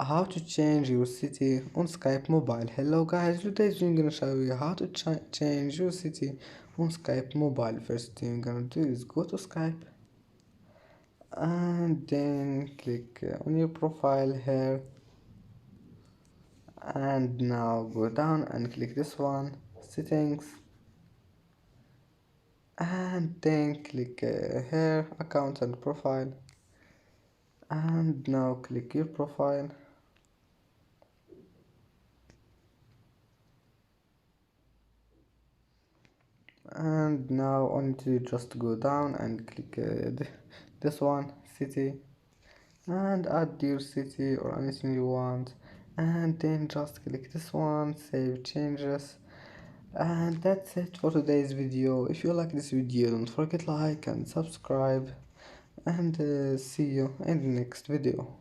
How to change your city on Skype mobile. Hello guys, today I'm gonna show you how to change your city on Skype mobile. First thing you're gonna do is go to Skype and then click on your profile here, and now go down and click this one, settings, and then click here, account and profile, and now click your profile. And now only to just go down and click this one, city, and add your city or anything you want, and then just click this one, save changes. And that's it for today's video. If you like this video, don't forget like and subscribe, and see you in the next video.